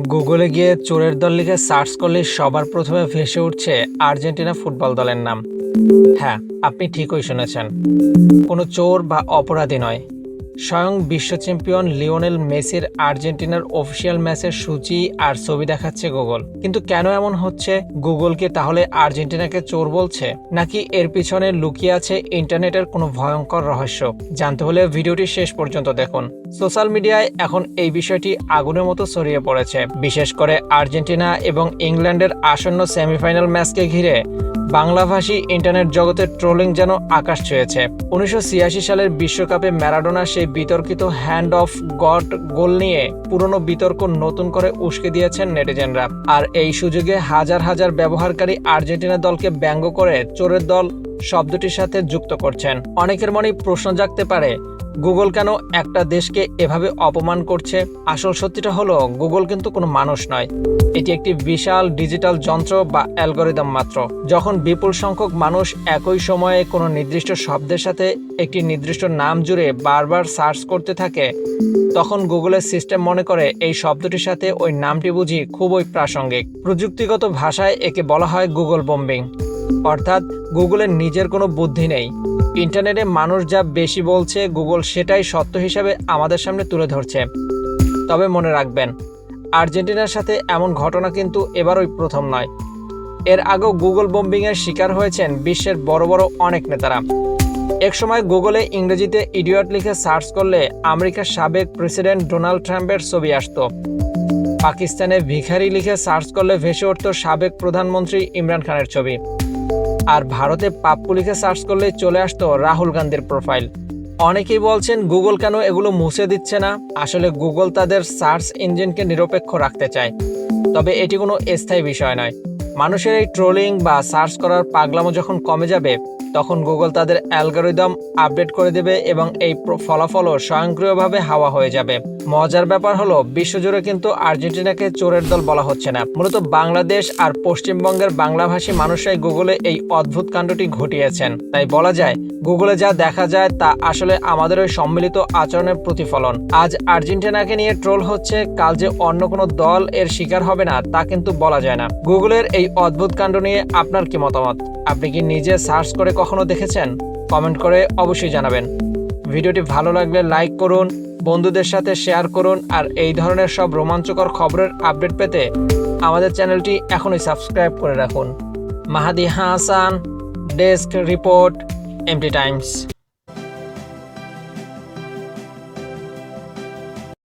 গুগলে গিয়ে চোরের দল লিখে সার্চ করলে সবার প্রথমে ভেসে উঠছে আর্জেন্টিনা ফুটবল দলের নাম। হ্যাঁ, আপনি ঠিকই শুনেছেন, কোনো চোর বা অপরাধী নয়, স্বয়ং বিশ্ব চ্যাম্পিয়ন লিওনেল মেসির আর্জেন্টিনার অফিসিয়াল ম্যাচের সূচি আর ছবি দেখাচ্ছে গুগল। কিন্তু কেন এমন হচ্ছে? গুগল কি তাহলে আর্জেন্টিনাকে চোর বলছে, নাকি এর পিছনে লুকিয়ে আছে ইন্টারনেটের কোনো ভয়ঙ্কর রহস্য? জানতে হলে ভিডিওটি শেষ পর্যন্ত দেখুন। সোশ্যাল মিডিয়ায় এখন এই বিষয়টি আগুনের মতো ছড়িয়ে পড়েছে, বিশেষ করে আর্জেন্টিনা এবং ইংল্যান্ডের আসন্ন সেমিফাইনাল ম্যাচকে ঘিরে বাংলাভাষী ইন্টারনেট জগতের ট্রোলিং যেন আকাশ ছুঁয়েছে। 1986 সালের বিশ্বকাপে ম্যারাডোনার সেই বিতর্কিত হ্যান্ড অফ গড গোল নিয়ে পুরনো বিতর্ক নতুন করে উস্কে দিয়েছেন নেটিজেনরা। আর এই সুযোগে হাজার হাজার ব্যবহারকারী আর্জেন্টিনা দলকে ব্যঙ্গ করে চোরের দল শব্দটির সাথে যুক্ত করছেন। অনেকের মনে প্রশ্ন জাগতে পারে, গুগল কেন একটা দেশকে এভাবে অপমান করছে? আসল সত্যিটা হলো, গুগল কিন্তু কোনো মানুষ নয়, এটি একটি বিশাল ডিজিটাল যন্ত্র বা অ্যালগরিদম মাত্র। যখন বিপুল সংখ্যক মানুষ একই সময়ে কোনো নির্দিষ্ট শব্দের সাথে একটি নির্দিষ্ট নাম জুড়ে বারবার সার্চ করতে থাকে, তখন গুগলের সিস্টেম মনে করে এই শব্দটির সাথে ওই নামটি বুঝি খুবই প্রাসঙ্গিক। প্রযুক্তিগত ভাষায় একে বলা হয় গুগল বম্বিং, অর্থাৎ গুগলের নিজের কোনো বুদ্ধি নেই। ইন্টারনেটে মানুষ যা বেশি বলছে, গুগল সেটাই সত্য হিসাবে আমাদের সামনে তুলে ধরছে। তবে মনে রাখবেন, আর্জেন্টিনার সাথে এমন ঘটনা কিন্তু এবারই প্রথম নয়। এর আগেও গুগল বম্বিংয়ের শিকার হয়েছেন বিশ্বের বড় বড় অনেক নেতারা। একসময় গুগলে ইংরেজিতে ইডিয়ট লিখে সার্চ করলে আমেরিকার সাবেক প্রেসিডেন্ট ডোনাল্ড ট্রাম্পের ছবি আসত। পাকিস্তানে ভিখারি লিখে সার্চ করলে ভেসে উঠত সাবেক প্রধানমন্ত্রী ইমরান খানের ছবি। আর ভারতে পাপ্পু লিখে সার্চ করলে চলে আসতো রাহুল গান্ধীর প্রোফাইল। অনেকেই বলছেন গুগল কেন এগুলো মুছে দিচ্ছে না? আসলে গুগল তাদের সার্চ ইঞ্জিনকে নিরপেক্ষ রাখতে চায়, তবে এটি কোনো স্থায়ী বিষয় নয়। মানুষের এই ট্রোলিং বা সার্চ করার পাগলামো যখন কমে যাবে, তখন গুগল তাদের অ্যালগরিদম আপডেট করে দেবে এবং এই ফলাফলও স্বয়ংক্রিয়ভাবে হাওয়া হয়ে যাবে। মজার ব্যাপার হলো, বিশ্বজুড়ে কিন্তু আর্জেন্টিনাকে চোরের দল বলা হচ্ছে না, মূলত বাংলাদেশ আর পশ্চিমবঙ্গের বাংলাভাষী মানুষরাই গুগলে এই অদ্ভুত কাণ্ডটি ঘটিয়েছেন। তাই বলা যায়, গুগলে যা দেখা যায় তা আসলে আমাদের ওই সম্মিলিত আচরণের প্রতিফলন। আজ আর্জেন্টিনাকে নিয়ে ট্রোল হচ্ছে, কাল যে অন্য কোনো দল এর শিকার হবে না তা কিন্তু বলা যায় না। গুগলের এই অদ্ভুত কাণ্ড নিয়ে আপনার কি মতামত? আপনি কি নিজে সার্চ করে কখনো দেখেছেন? কমেন্ট করে অবশ্যই জানাবেন। ভিডিওটি ভালো লাগলে লাইক করুন, বন্ধুদের সাথে শেয়ার করুন, আর এই ধরনের সব রোমাঞ্চকর খবরের আপডেট পেতে আমাদের চ্যানেলটি এখনই সাবস্ক্রাইব করে রাখুন। Mahadi Hasan, desk report, MT Times.